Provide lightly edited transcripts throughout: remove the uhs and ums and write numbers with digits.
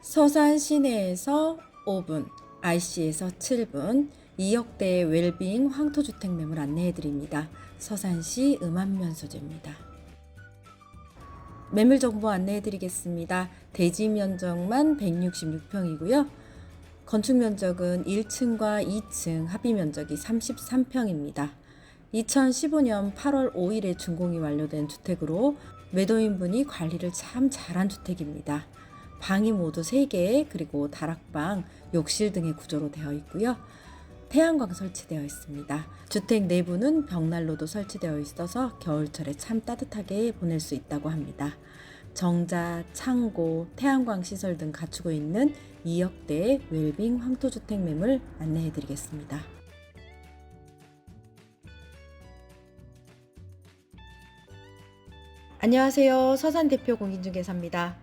서산 시내에서 5분, IC에서 7분, 2억대의 웰빙 황토주택 매물 안내해드립니다. 서산시 음암면 소재입니다. 매물 정보 안내해드리겠습니다. 대지 면적만 166평이고요. 건축 면적은 1층과 2층 합의 면적이 33평입니다. 2015년 8월 5일에 준공이 완료된 주택으로 매도인분이 관리를 참 잘한 주택입니다. 방이 모두 3개, 그리고 다락방, 욕실 등의 구조로 되어 있고요. 태양광 설치되어 있습니다. 주택 내부는 벽난로도 설치되어 있어서 겨울철에 참 따뜻하게 보낼 수 있다고 합니다. 정자, 창고, 태양광 시설 등 갖추고 있는 2억대의 웰빙 황토주택 매물 안내해 드리겠습니다. 안녕하세요. 서산 대표 공인중개사입니다.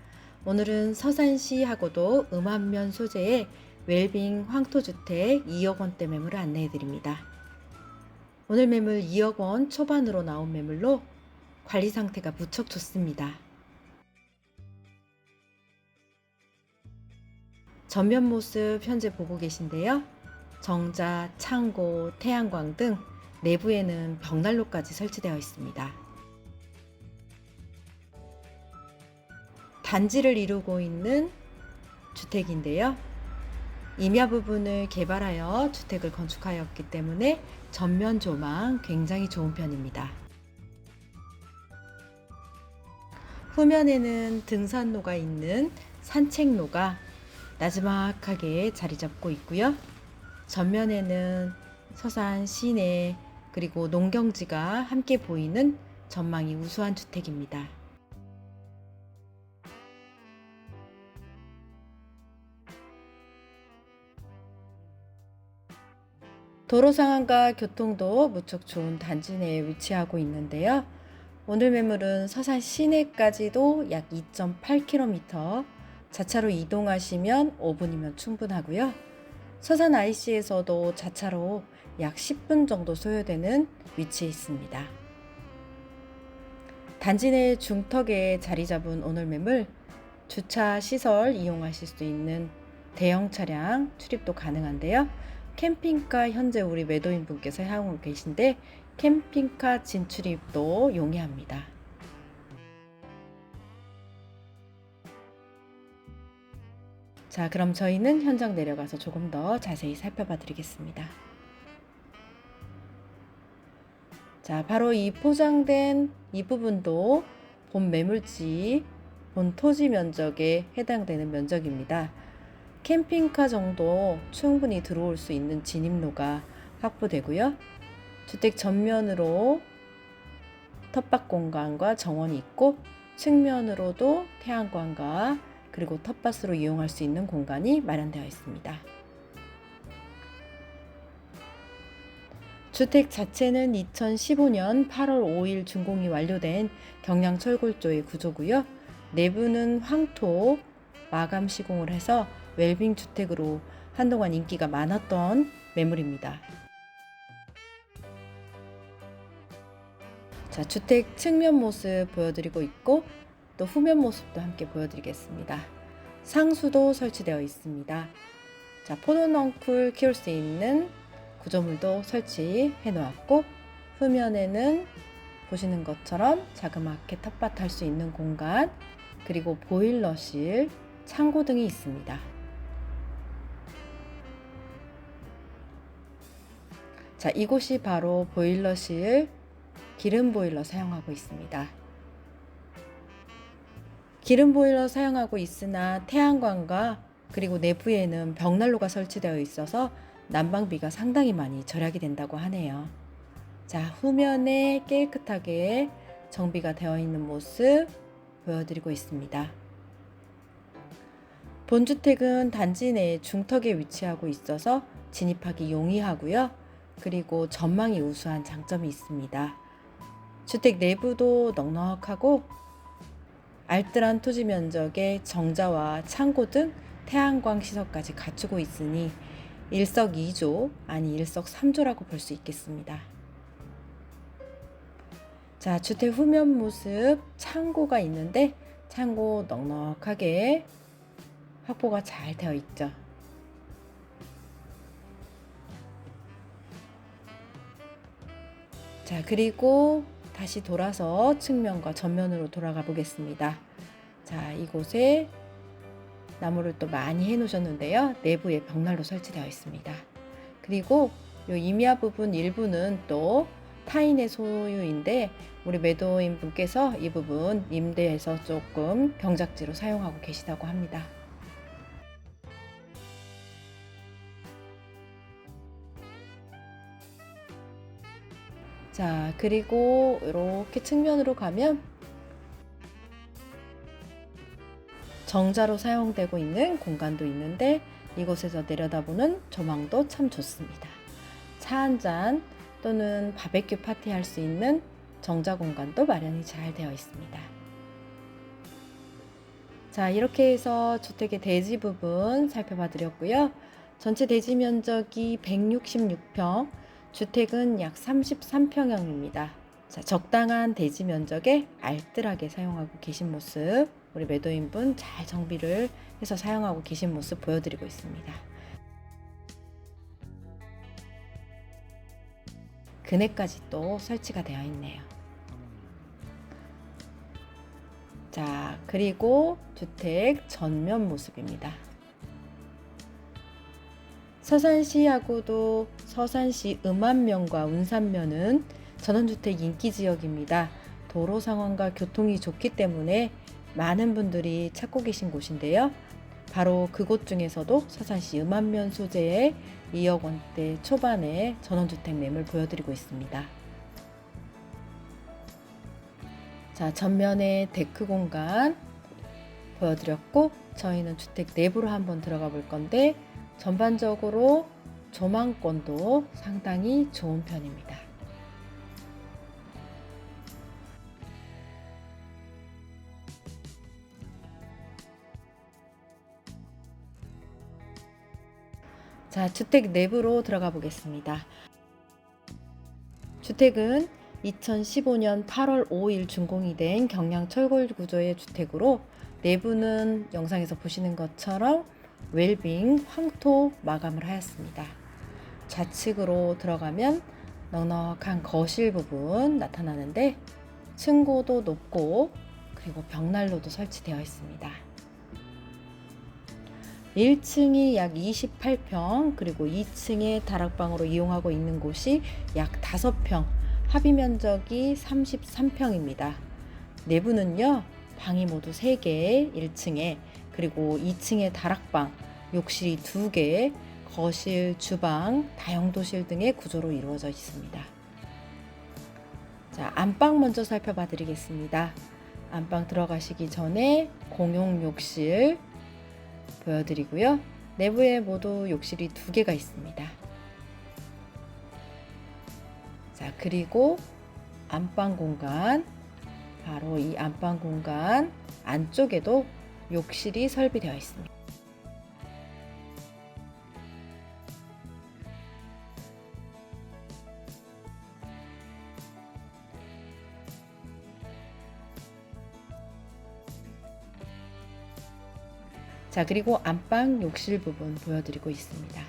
오늘은 서산시하고도 음암면 소재의 웰빙 황토주택 2억 원대 매물을 안내해 드립니다. 오늘 매물 2억 원 초반으로 나온 매물로 관리 상태가 무척 좋습니다. 전면 모습 현재 보고 계신데요. 정자, 창고, 태양광 등 내부에는 벽난로까지 설치되어 있습니다. 단지를 이루고 있는 주택인데요. 임야 부분을 개발하여 주택을 건축하였기 때문에 전면 조망 굉장히 좋은 편입니다. 후면에는 등산로가 있는 산책로가 나지막하게 자리 잡고 있고요. 전면에는 서산 시내 그리고 농경지가 함께 보이는 전망이 우수한 주택입니다. 도로 상황과 교통도 무척 좋은 단지 내에 위치하고 있는데요. 오늘 매물은 서산 시내까지도 약 2.8km, 자차로 이동하시면 5분이면 충분하고요. 서산 IC에서도 자차로 약 10분 정도 소요되는 위치에 있습니다. 단지 내 중턱에 자리 잡은 오늘 매물, 주차 시설 이용하실 수 있는 대형 차량 출입도 가능한데요. 캠핑카 현재 우리 매도인 분께서 사용하고 계신데 캠핑카 진출입도 용이합니다. 자, 그럼 저희는 현장 내려가서 조금 더 자세히 살펴봐 드리겠습니다. 자, 바로 이 포장된 이 부분도 본 매물지, 본 토지 면적에 해당되는 면적입니다. 캠핑카 정도 충분히 들어올 수 있는 진입로가 확보되고요. 주택 전면으로 텃밭 공간과 정원이 있고 측면으로도 태양광과 그리고 텃밭으로 이용할 수 있는 공간이 마련되어 있습니다. 주택 자체는 2015년 8월 5일 준공이 완료된 경량철골조의 구조고요. 내부는 황토 마감 시공을 해서 웰빙 주택으로 한동안 인기가 많았던 매물입니다. 자, 주택 측면 모습 보여드리고 있고 또 후면 모습도 함께 보여드리겠습니다. 상수도 설치되어 있습니다. 자, 포도넝쿨 키울 수 있는 구조물도 설치해 놓았고 후면에는 보시는 것처럼 자그맣게 텃밭 할 수 있는 공간, 그리고 보일러실, 창고 등이 있습니다. 자, 이곳이 바로 보일러실, 기름 보일러 사용하고 있습니다. 기름 보일러 사용하고 있으나 태양광과 그리고 내부에는 벽난로가 설치되어 있어서 난방비가 상당히 많이 절약이 된다고 하네요. 자, 후면에 깨끗하게 정비가 되어 있는 모습 보여드리고 있습니다. 본주택은 단지 내 중턱에 위치하고 있어서 진입하기 용이하고요. 그리고 전망이 우수한 장점이 있습니다. 주택 내부도 넉넉하고 알뜰한 토지 면적에 정자와 창고 등 태양광 시설까지 갖추고 있으니 일석이조, 아니 일석삼조라고 볼 수 있겠습니다. 자, 주택 후면 모습, 창고가 있는데 창고 넉넉하게 확보가 잘 되어 있죠. 자, 그리고 다시 돌아서 측면과 전면으로 돌아가 보겠습니다. 자, 이곳에 나무를 또 많이 해 놓으셨는데요. 내부에 벽난로 설치되어 있습니다. 그리고 이 임야 부분 일부는 또 타인의 소유인데 우리 매도인 분께서 이 부분 임대해서 조금 경작지로 사용하고 계시다고 합니다. 자, 그리고 이렇게 측면으로 가면 정자로 사용되고 있는 공간도 있는데 이곳에서 내려다보는 조망도 참 좋습니다. 차 한 잔 또는 바베큐 파티 할 수 있는 정자 공간도 마련이 잘 되어 있습니다. 자, 이렇게 해서 주택의 대지 부분 살펴봐 드렸고요. 전체 대지 면적이 166평, 주택은 약 33평형입니다. 자, 적당한 대지 면적에 알뜰하게 사용하고 계신 모습, 우리 매도인분 잘 정비를 해서 사용하고 계신 모습 보여드리고 있습니다. 그네까지 또 설치가 되어 있네요. 자, 그리고 주택 전면 모습입니다. 서산시하고도 서산시 음안면과 운산면은 전원주택 인기 지역입니다. 도로 상황과 교통이 좋기 때문에 많은 분들이 찾고 계신 곳인데요. 바로 그곳 중에서도 서산시 음안면 소재의 2억 원대 초반의 전원주택 매물 보여드리고 있습니다. 자, 전면에 데크 공간 보여드렸고 저희는 주택 내부로 한번 들어가 볼 건데 전반적으로 조망권도 상당히 좋은 편입니다. 자, 주택 내부로 들어가 보겠습니다. 주택은 2015년 8월 5일 준공이 된 경량 철골 구조의 주택으로 내부는 영상에서 보시는 것처럼 웰빙 황토 마감을 하였습니다. 좌측으로 들어가면 넉넉한 거실 부분 나타나는데 층고도 높고 그리고 벽난로도 설치되어 있습니다. 1층이 약 28평 그리고 2층에 다락방으로 이용하고 있는 곳이 약 5평, 합의 면적이 33평입니다. 내부는요, 방이 모두 3개 1층에 그리고 2층에 다락방, 욕실이 2개, 거실, 주방, 다용도실 등의 구조로 이루어져 있습니다. 자, 안방 먼저 살펴봐 드리겠습니다. 안방 들어가시기 전에 공용 욕실 보여드리고요. 내부에 모두 욕실이 2개가 있습니다. 자, 그리고 안방 공간, 바로 이 안방 공간 안쪽에도 욕실이 설비되어 있습니다. 자, 그리고 안방 욕실 부분 보여드리고 있습니다.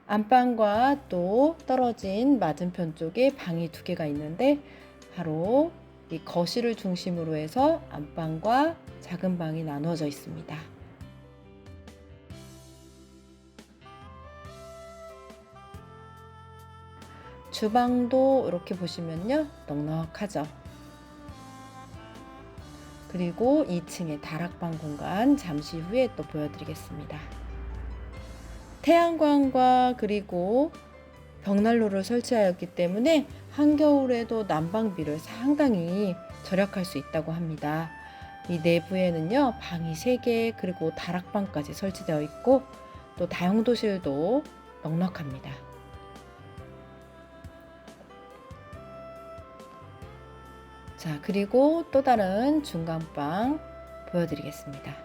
안방과 또 떨어진 맞은편 쪽에 방이 2개가 있는데 바로 이 거실을 중심으로 해서 안방과 작은 방이 나누어져 있습니다. 주방도 이렇게 보시면요, 넉넉하죠. 그리고 2층의 다락방 공간 잠시 후에 또 보여드리겠습니다. 태양광과 그리고 벽난로를 설치하였기 때문에 한겨울에도 난방비를 상당히 절약할 수 있다고 합니다. 이 내부에는요, 방이 3개 그리고 다락방까지 설치되어 있고 또 다용도실도 넉넉합니다. 자, 그리고 또 다른 중간방 보여드리겠습니다.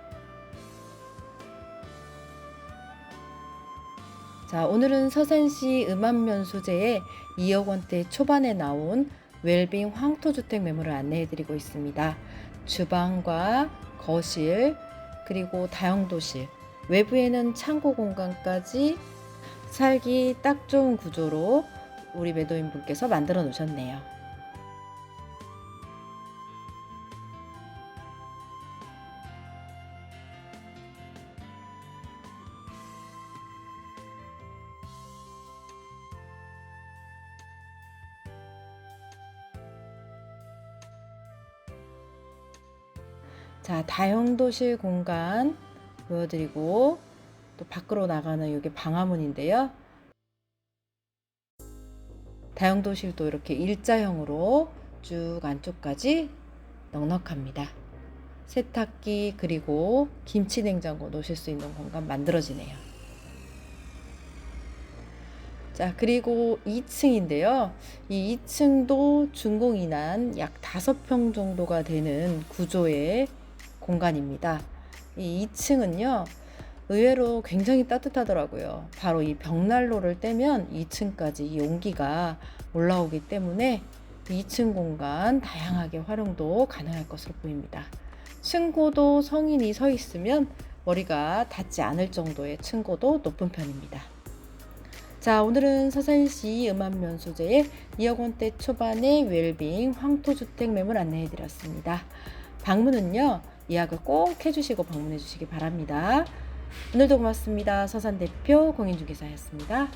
자, 오늘은 서산시 음안면 소재의 2억 원대 초반에 나온 웰빙 황토주택 매물을 안내해드리고 있습니다. 주방과 거실, 그리고 다용도실, 외부에는 창고 공간까지 살기 딱 좋은 구조로 우리 매도인분께서 만들어 놓으셨네요. 자, 다용도실 공간 보여드리고, 또 밖으로 나가는 이게 방화문인데요. 다용도실도 이렇게 일자형으로 쭉 안쪽까지 넉넉합니다. 세탁기 그리고 김치 냉장고 놓으실 수 있는 공간 만들어지네요. 자, 그리고 2층인데요. 이 2층도 준공이 약 5평 정도가 되는 구조의 공간입니다. 이 2층은요, 의외로 굉장히 따뜻하더라고요. 바로 이 벽난로를 떼면 2층까지 이 온기가 올라오기 때문에 2층 공간 다양하게 활용도 가능할 것으로 보입니다. 층고도 성인이 서 있으면 머리가 닿지 않을 정도의 층고도 높은 편입니다. 자, 오늘은 서산시 음암면 소재의 2억 원대 초반의 웰빙 황토주택 매물 안내해드렸습니다. 방문은요, 예약을 꼭 해주시고 방문해 주시기 바랍니다. 오늘도 고맙습니다. 서산대표 공인중개사였습니다.